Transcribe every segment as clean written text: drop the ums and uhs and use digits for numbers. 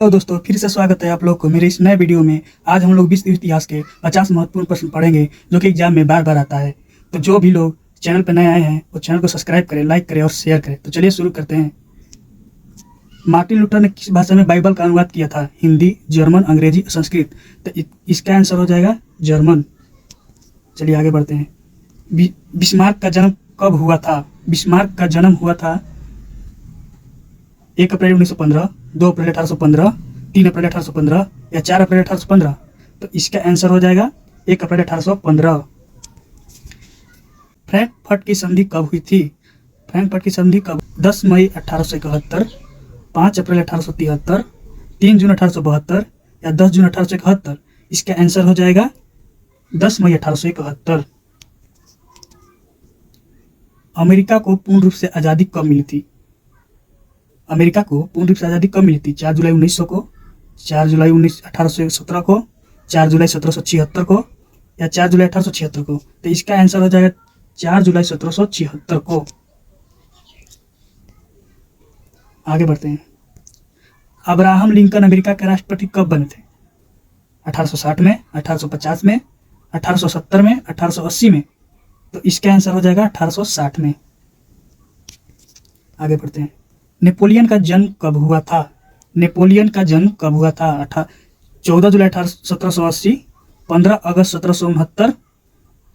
तो दोस्तों फिर से स्वागत है आप लोग को मेरे इस नए वीडियो में। आज हम लोग विश्व इतिहास के 50 महत्वपूर्ण प्रश्न पढ़ेंगे जो कि एग्जाम में बार बार आता है। तो जो भी लोग चैनल पर नए आए हैं वो चैनल को सब्सक्राइब करें, लाइक करें और शेयर करें। तो चलिए शुरू करते हैं। मार्टिन लूथर ने किस भाषा में बाइबल का अनुवाद किया था? हिंदी, जर्मन, अंग्रेजी, संस्कृत। तो इसका आंसर हो जाएगा जर्मन। चलिए आगे बढ़ते हैं। बिस्मार्क का जन्म कब हुआ था? बिस्मार्क का जन्म हुआ था 1 अप्रैल 1915, 2 अप्रैल 1815, 3 अप्रैल 1815 या 4 अप्रैल 1815। तो इसका आंसर हो जाएगा 1 अप्रैल 1815। फ्रैंकफर्ट की संधि कब हुई थी? फ्रैंकफर्ट की संधि कब? 10 मई 1871, 5 अप्रैल 1873, 3 जून 1872 या 10 जून 1871। इसका आंसर हो जाएगा 10 मई 1871। अमेरिका को पूर्ण रूप से आज़ादी कब मिली थी? अमेरिका को पूर्ण रूप से आज़ादी कब मिली थी? 4 जुलाई 1900 को, 4 जुलाई 1817 को, 4 जुलाई 1776 को या 4 जुलाई 1876 को। तो इसका आंसर हो जाएगा 4 जुलाई 1776 को। आगे बढ़ते हैं। अब्राहम लिंकन अमेरिका के राष्ट्रपति कब बने थे? 1860 में, 1850 में, 1870 में, 1880 में। तो इसका आंसर हो जाएगा 1860 में। आगे बढ़ते हैं। नेपोलियन का जन्म कब हुआ था? नेपोलियन का जन्म कब हुआ था? 14 जुलाई 1780, 15 अगस्त 1769,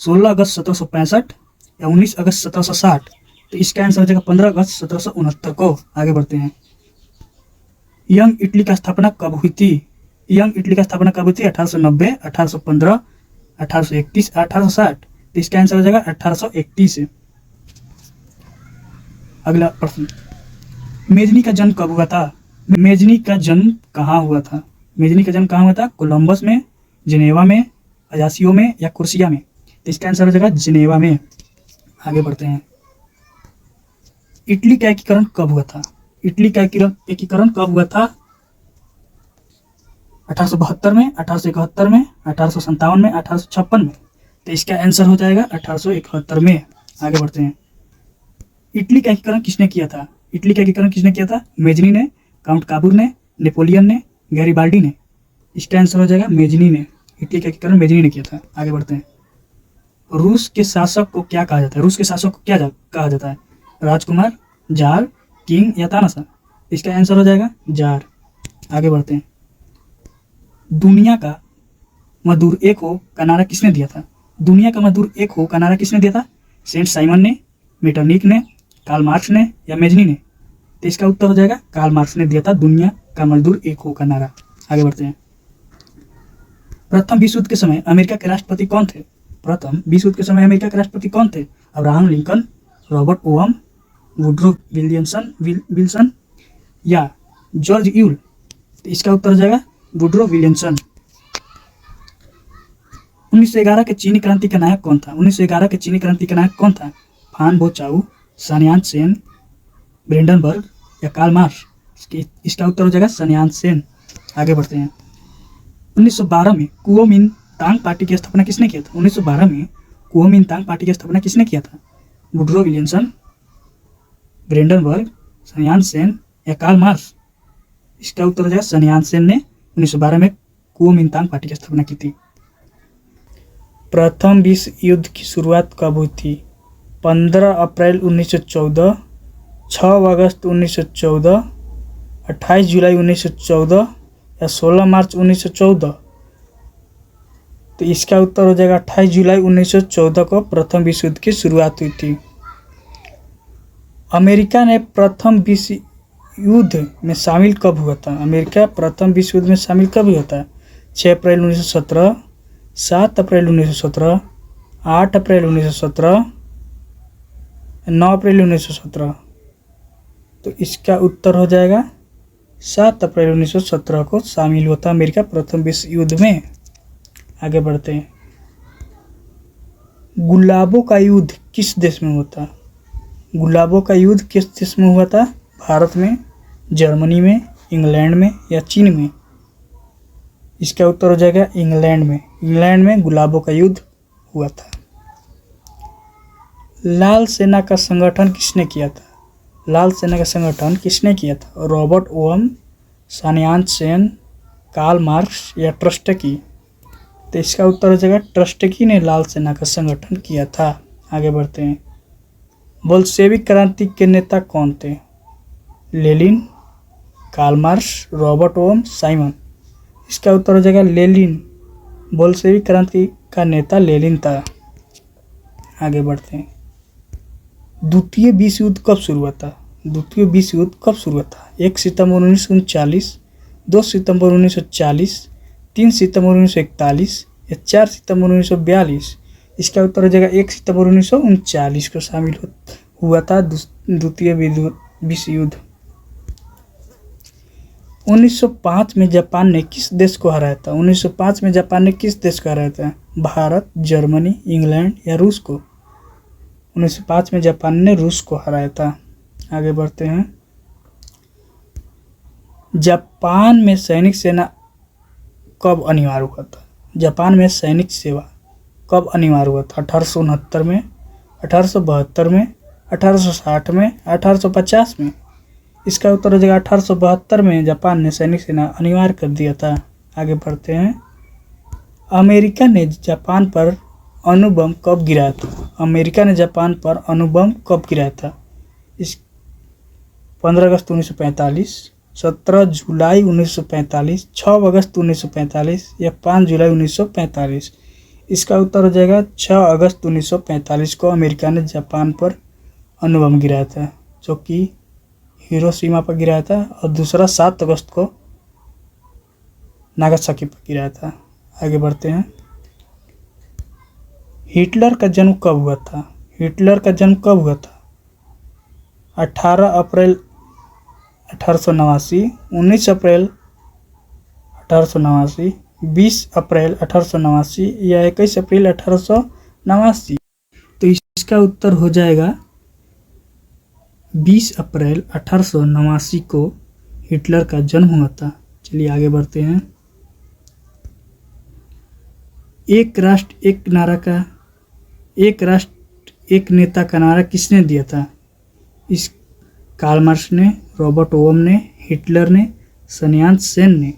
16 अगस्त 1765 या 19 अगस्त 1760। तो इसका आंसर हो जाएगा 15 अगस्त 1769 को। आगे बढ़ते हैं। यंग इटली का स्थापना कब हुई थी? यंग इटली का स्थापना कब हुई थी? 1890, 1815, 1831, 1860। तो इसका आंसर हो जाएगा 1831। अगला प्रश्न। मेजनी का जन्म कब हुआ था? मेजनी का जन्म कहाँ हुआ था? मेजनी का जन्म कहाँ हुआ था? कोलंबस में, जिनेवा में, अजासियो में या कुर्सिया में। तो इसका आंसर हो जाएगा जिनेवा में। आगे बढ़ते हैं। इटली का एकीकरण कब हुआ था? इटली का एकीकरण कब हुआ था? 1872 में, 1871 में, 1857 में, 1856 में। तो इसका आंसर हो जाएगा 1871 में। आगे बढ़ते हैं। इटली का एकीकरण किसने किया था? इटली का एकीकरण किसने किया था? मेजनी ने, काउंट काबूर ने, नेपोलियन ने, गैरीबाल्डी ने। इसका आंसर हो जाएगा मेजनी ने। इटली का एकीकरण मेजनी ने किया था। आगे बढ़ते हैं। रूस के शासक को क्या कहा जाता है? रूस के शासक को क्या कहा जाता है? राजकुमार, जार, किंग या तानाशाह। इसका आंसर हो जाएगा जार। आगे बढ़ते हैं। दुनिया का मजदूर एक हो का नारा किसने दिया था? दुनिया का मजदूर एक हो का नारा किसने दिया था? सेंट साइमन ने, मेटरनिक ने, कार्ल मार्क्स ने या मेजनी ने। तो इसका उत्तर हो जाएगा कार्ल मार्क्स ने दिया था दुनिया का मजदूर एक हो का नारा। आगे बढ़ते हैं। प्रथम विश्व युद्ध के समय अमेरिका के राष्ट्रपति कौन थे? प्रथम विश्व युद्ध के समय अमेरिका के राष्ट्रपति कौन थे? Abraham Lincoln, Robert ovum, Woodrow Wilson या जॉर्ज यूल। तो इसका उत्तर हो जाएगा वुड्रो विलियमसन। 1911 के चीनी क्रांति का नायक कौन था? 1911 के चीनी क्रांति का नायक कौन था? फान बो चाउ, सनयान सेन, ब्रेंडनबर्ग या कार्ल मार्क्स। इसका उत्तर हो जाएगा सनयान सेन। आगे बढ़ते हैं। 1912 में कुओमिंतांग पार्टी की स्थापना किसने किया था? 1912 में कुओमिंतांग पार्टी की स्थापना किसने किया था? वुड्रो विलियमसन, ब्रेंडनबर्ग, सनयान सेन या कार्ल मार्क्स। इसका उत्तर हो जाएगा सनयान सेन ने 1912 में कुओमिंतांग पार्टी की स्थापना की थी। प्रथम विश्व युद्ध की शुरुआत कब हुई थी? 15 अप्रैल 1914, 6 अगस्त 1914, 28 जुलाई 1914 या 16 मार्च 1914। तो इसका उत्तर हो जाएगा 28 जुलाई 1914 को प्रथम विश्व युद्ध की शुरुआत हुई थी। अमेरिका ने प्रथम विश्व युद्ध में शामिल कब हुआ था? अमेरिका प्रथम विश्व युद्ध में शामिल कब हुआ था? 6 अप्रैल 1917, 7 अप्रैल 1917, 8 अप्रैल 1917, 9 अप्रैल 1917। तो इसका उत्तर हो जाएगा 7 अप्रैल 1917 को शामिल हुआ था अमेरिका प्रथम विश्व युद्ध में। आगे बढ़ते हैं। गुलाबों का युद्ध किस देश में हुआ था? गुलाबों का युद्ध किस देश में हुआ था? भारत में, जर्मनी में, इंग्लैंड में या चीन में। इसका उत्तर हो जाएगा इंग्लैंड में। इंग्लैंड में गुलाबों का युद्ध हुआ था। लाल सेना का संगठन किसने किया था? लाल सेना का संगठन किसने किया था? Robert Owen, Saint Simon, Karl Marx या ट्रस्टकी। तो इसका उत्तर हो जाएगा ट्रस्टकी ने लाल सेना का संगठन किया था। आगे बढ़ते हैं। बोल्शेविक क्रांति के नेता कौन थे? लेनिन, कार्ल मार्क्स, रॉबर्ट ओम, साइमन। इसका उत्तर हो जाएगा लेनिन। बोल्शेविक क्रांति का नेता लेनिन था। आगे बढ़ते हैं। द्वितीय विश्व युद्ध कब शुरू हुआ था? द्वितीय विश्व युद्ध कब शुरू हुआ था? 1 सितंबर 1939, 2 सितंबर 1940, 3 सितंबर 1941 या 4 सितंबर 1942। इसका उत्तर हो जाएगा 1 सितंबर 1939 को शामिल हुआ था द्वितीय विश्व युद्ध। 1905 में जापान ने किस देश को हराया था? 1905 में जापान ने किस देश को हराया था? भारत, जर्मनी, इंग्लैंड या रूस को? 1905 में जापान ने रूस को हराया था। आगे बढ़ते हैं। जापान में सैनिक सेना कब अनिवार्य हुआ था? जापान में सैनिक सेवा कब अनिवार्य हुआ था? 1869 में, 1872 में, 1860 में, 1850 में। इसका उत्तर हो जाएगा 1872 में जापान ने सैनिक सेना अनिवार्य कर दिया था। आगे बढ़ते हैं। अमेरिका ने जापान पर अणुबम कब गिराया था? अमेरिका ने जापान पर अणुबम कब गिराया था? इस 15 अगस्त 1945, 17 जुलाई 1945, 6 अगस्त 1945 या 5 जुलाई 1945। इसका उत्तर हो जाएगा 6 अगस्त 1945 को अमेरिका ने जापान पर अणुबम गिराया था, जो कि हिरोशिमा पर गिराया था, और दूसरा 7 अगस्त को नागासाकी पर गिराया था। आगे बढ़ते हैं। हिटलर का जन्म कब हुआ था? हिटलर का जन्म कब हुआ था? 18 अप्रैल 1889, 19 अप्रैल 1889, 20 अप्रैल 1889 या 21 अप्रैल 1889। तो इसका उत्तर हो जाएगा 20 अप्रैल 1889 को हिटलर का जन्म हुआ था। चलिए आगे बढ़ते हैं। एक राष्ट्र एक नेता का नारा किसने दिया था? इस कार्ल मार्क्स ने, रॉबर्ट ओम ने, हिटलर ने, सानियांत सेन ने।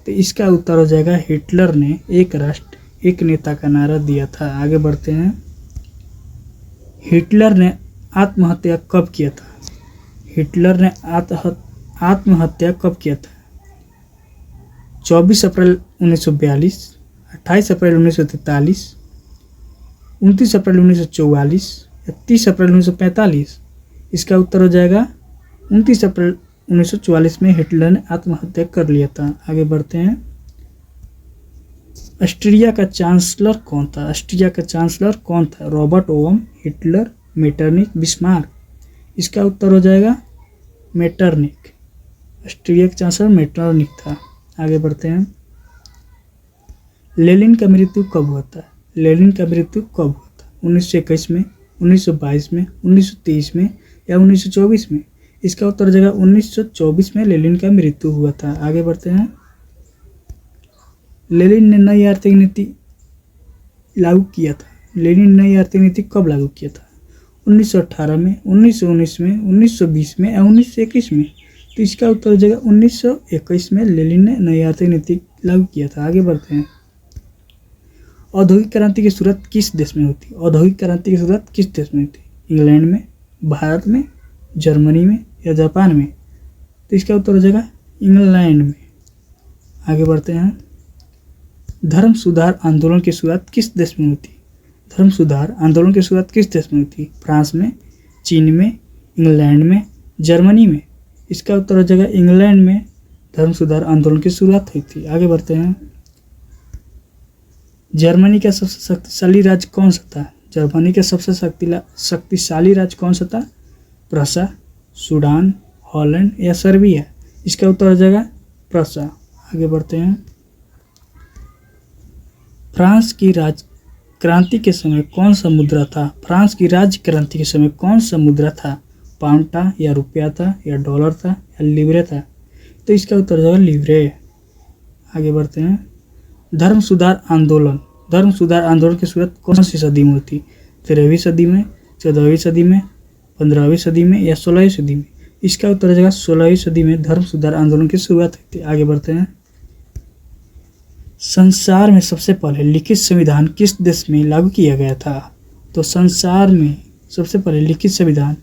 तो इसका उत्तर हो जाएगा हिटलर ने एक राष्ट्र एक नेता का नारा दिया था। आगे बढ़ते हैं। हिटलर ने आत्महत्या कब किया था? हिटलर ने आत्महत्या कब किया था? 24 अप्रैल 1942, 28 अप्रैल 1943, 29 अप्रैल 1944 या 30 अप्रैल 1945। इसका उत्तर हो जाएगा 29 अप्रैल 1944 में हिटलर ने आत्महत्या कर लिया था। आगे बढ़ते हैं। ऑस्ट्रिया का चांसलर कौन था? ऑस्ट्रिया का चांसलर कौन था? रॉबर्ट ओम, हिटलर, मेटरनिक, बिस्मार्क। इसका उत्तर हो जाएगा मेटरनिक। ऑस्ट्रिया का चांसलर मेटरनिक था। आगे बढ़ते हैं। लेनिन का मृत्यु कब हुआ था? लेनिन का मृत्यु कब हुआ था? 1921 में, 1922 में, 1923 में या 1924 में? इसका उत्तर हो जाएगा 1924 में लेनिन का मृत्यु हुआ था। आगे बढ़ते हैं। लेनिन ने नई आर्थिक नीति लागू किया था। लेनिन ने नई आर्थिक नीति कब लागू किया था? 1918 में, 1919 में, 1920 में या 1921 में? तो इसका उत्तर हो जाएगा 1921 में लेनिन ने नई आर्थिक नीति लागू किया था। आगे बढ़ते हैं। औद्योगिक क्रांति की शुरुआत किस देश में होती? औद्योगिक क्रांति की शुरुआत किस देश में होती? इंग्लैंड में, भारत में, जर्मनी में या जापान में? तो इसका उत्तर हो जाएगा इंग्लैंड में। आगे बढ़ते हैं। धर्म सुधार आंदोलन की शुरुआत किस देश में होती? धर्म सुधार आंदोलन की शुरुआत किस देश में हुई थी? फ्रांस में, चीन में, इंग्लैंड में, जर्मनी में? इसका उत्तर हो जाएगा इंग्लैंड में धर्म सुधार आंदोलन की शुरुआत हुई थी। आगे बढ़ते हैं। जर्मनी का सबसे शक्तिशाली राज्य कौन सा था? जर्मनी का सबसे शक्तिशाली राज्य कौन सा था? प्रसा, सूडान, हॉलैंड या सर्बिया? इसका उत्तर हो जाएगा प्रसा। आगे बढ़ते हैं। फ्रांस की क्रांति के समय कौन सा मुद्रा था? फ्रांस की राज्य क्रांति के समय कौन सा मुद्रा था? पाउंड था या रुपया था या डॉलर था या लिब्रे था? तो इसका उत्तर हो जाएगा लिब्रे। आगे बढ़ते हैं। धर्म सुधार आंदोलन की शुरुआत कौन सी सदी में हुई थी? 13वीं सदी में, 14वीं सदी में, 15वीं सदी में या 16वीं सदी में? इसका उत्तर हो जाएगा 16वीं सदी में धर्म सुधार आंदोलन की शुरुआत हुई थी। आगे बढ़ते हैं। संसार में सबसे पहले लिखित संविधान किस देश में लागू किया गया था? तो संसार में सबसे पहले लिखित संविधान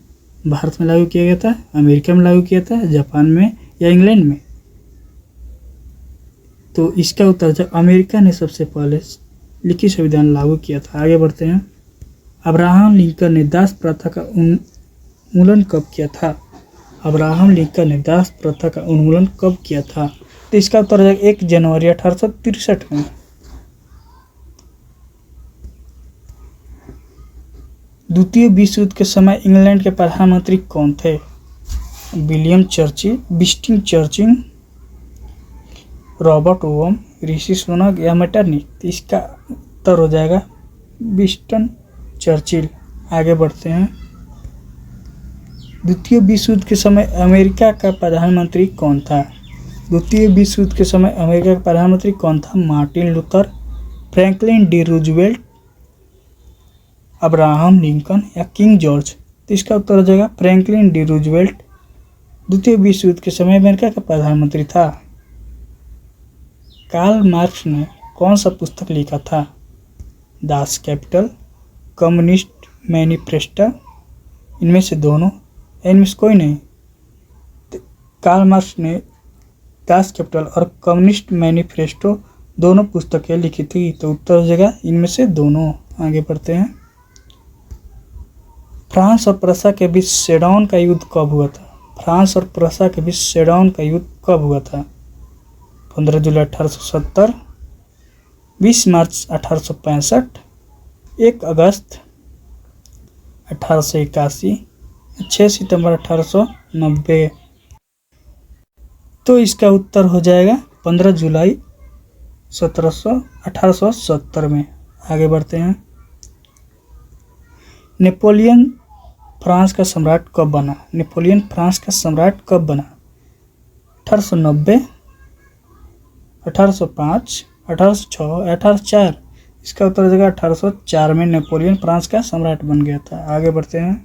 भारत में लागू किया गया था, अमेरिका में लागू किया था, जापान में या इंग्लैंड में? तो इसका उत्तर है अमेरिका ने सबसे पहले लिखित संविधान लागू किया था। आगे बढ़ते हैं। अब्राहम लिंकन ने दास प्रथा का उन्मूलन कब किया था? अब्राहम लिंकन ने दास प्रथा का उन्मूलन कब किया था? तो इसका उत्तर है 1 जनवरी 1863 में। द्वितीय विश्व युद्ध के समय इंग्लैंड के प्रधानमंत्री कौन थे? William Churchill, Winston Churchill, Robert Owen, Rishi Sunak या मेटरनिक? तो इसका उत्तर हो जाएगा विंस्टन चर्चिल। आगे बढ़ते हैं। द्वितीय विश्व युद्ध के समय अमेरिका का प्रधानमंत्री कौन था? द्वितीय विश्व युद्ध के समय अमेरिका का प्रधानमंत्री कौन था? Martin Luther, Franklin D Roosevelt, Abraham Lincoln या किंग जॉर्ज? तो इसका उत्तर हो जाएगा फ्रैंकलिन डी रूजवेल्ट द्वितीय विश्व युद्ध के समय अमेरिका का प्रधानमंत्री था। कार्ल मार्क्स ने कौन सा पुस्तक लिखा था? दास कैपिटल, कम्युनिस्ट मैनिफेस्टो, इनमें से दोनों, इनमें से कोई नहीं? कार्ल मार्क्स ने दास कैपिटल और कम्युनिस्ट मैनिफेस्टो दोनों पुस्तकें लिखी थी। तो उत्तर हो जाएगा इनमें से दोनों। आगे बढ़ते हैं। फ्रांस और प्रसा के बीच सेडौन का युद्ध कब हुआ था? फ्रांस और प्रसा के बीच सेडौन का युद्ध कब हुआ था? 15 जुलाई 1870, 20 मार्च 1865, 1 अगस्त 1881, 6 सितंबर 1890? तो इसका उत्तर हो जाएगा 15 जुलाई 1870 में। आगे बढ़ते हैं। नेपोलियन फ्रांस का सम्राट कब बना? नेपोलियन फ्रांस का सम्राट कब बना? 1890, 1805, 1806, 1804? इसका उत्तर हो जाएगा 1804 में नेपोलियन फ्रांस का सम्राट बन गया था। आगे बढ़ते हैं।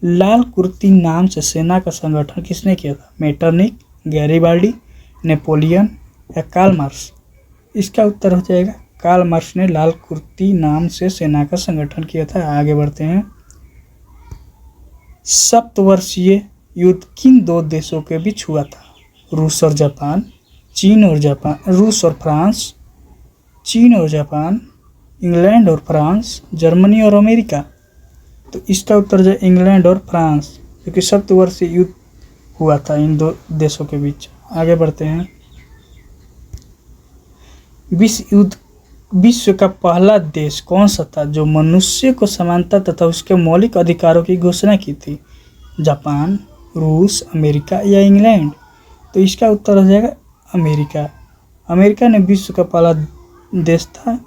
लाल कुर्ती नाम से सेना का संगठन किसने किया था? मेटरनिक, गैरिबाल्डी, नेपोलियन या कार्ल मार्क्स? इसका उत्तर हो जाएगा कार्ल मार्क्स ने लाल कुर्ती नाम से सेना का संगठन किया था। आगे बढ़ते हैं। सप्तवर्षीय युद्ध किन 2 देशों के बीच हुआ था? रूस और जापान, चीन और जापान, रूस और फ्रांस, चीन और जापान, इंग्लैंड और फ्रांस, जर्मनी और अमेरिका? तो इसका उत्तर है इंग्लैंड और फ्रांस, क्योंकि सप्तवर्षीय युद्ध हुआ था इन 2 देशों के बीच। आगे बढ़ते हैं। विश्व का पहला देश कौन सा था जो मनुष्य को समानता तथा उसके मौलिक अधिकारों की घोषणा की थी? जापान, रूस, अमेरिका या इंग्लैंड? तो इसका उत्तर हो जाएगा अमेरिका। अमेरिका ने विश्व का पहला देश था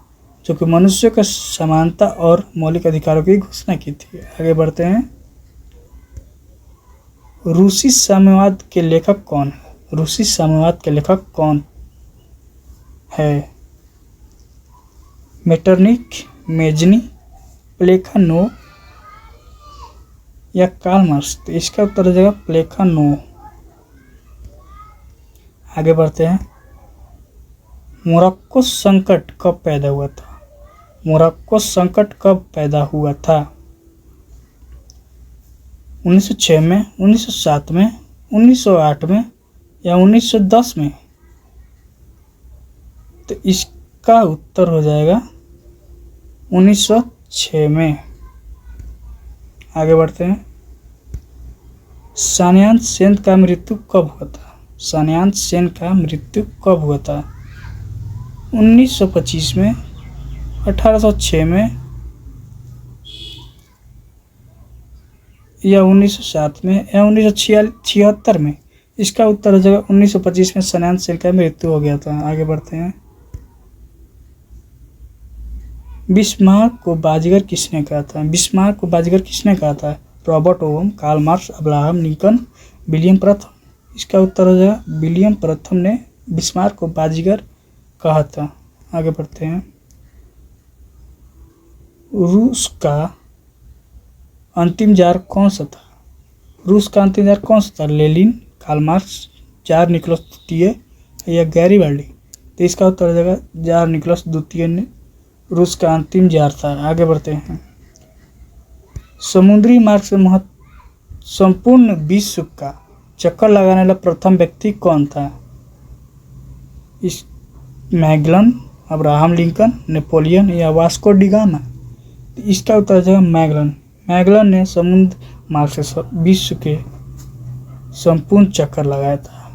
जो कि मनुष्य को समानता और मौलिक अधिकारों की घोषणा की थी। आगे बढ़ते हैं। रूसी साम्यवाद के लेखक कौन है? रूसी साम्यवाद के लेखक कौन है? मेटरनिक, मेजनी, प्लेखानोव या कार्ल मार्क्स? तो इसका उत्तर हो जाएगा प्लेखानोव। आगे बढ़ते हैं। मोरक्को संकट कब पैदा हुआ था? मोरक्को संकट कब पैदा हुआ था? 1906 में, 1907 में, 1908 में या 1910 में? तो इसका उत्तर हो जाएगा 1906 में। आगे बढ़ते हैं। सान्याल सेन का मृत्यु कब हुआ था? सान्याल सेन का मृत्यु कब हुआ था? 1925 में, 1806 में या 1907 में या 1976 में? इसका उत्तर हो जाएगा 1925 में सान्याल सेन का मृत्यु हो गया था। आगे बढ़ते हैं। बिस्मार्क को बाजीगर किसने कहा था? बिस्मार्क को बाजीगर किसने कहा था? Robert Owen, Karl Marx, Abraham Lincoln, William प्रथम? इसका उत्तर हो जाएगा विलियम प्रथम ने बिस्मार्क को बाजीगर कहा था। आगे बढ़ते हैं। रूस का अंतिम जार कौन सा था? रूस का अंतिम जार कौन सा था? Lenin, Karl Marx, tsar Nicholas द्वितीय या गैरीबाल्डी? तो इसका उत्तर हो जाएगा जार निकोलस द्वितीय ने रूस का अंतिम जार था। आगे बढ़ते हैं। समुद्री मार्ग से संपूर्ण विश्व का चक्कर लगाने वाला प्रथम व्यक्ति कौन था? इस मैगलन, अब्राहम लिंकन, नेपोलियन या वास्को डी गामा? इसका उत्तर हो जाएगा मैगलन। मैगलन ने समुद्र मार्ग से विश्व के संपूर्ण चक्कर लगाया था।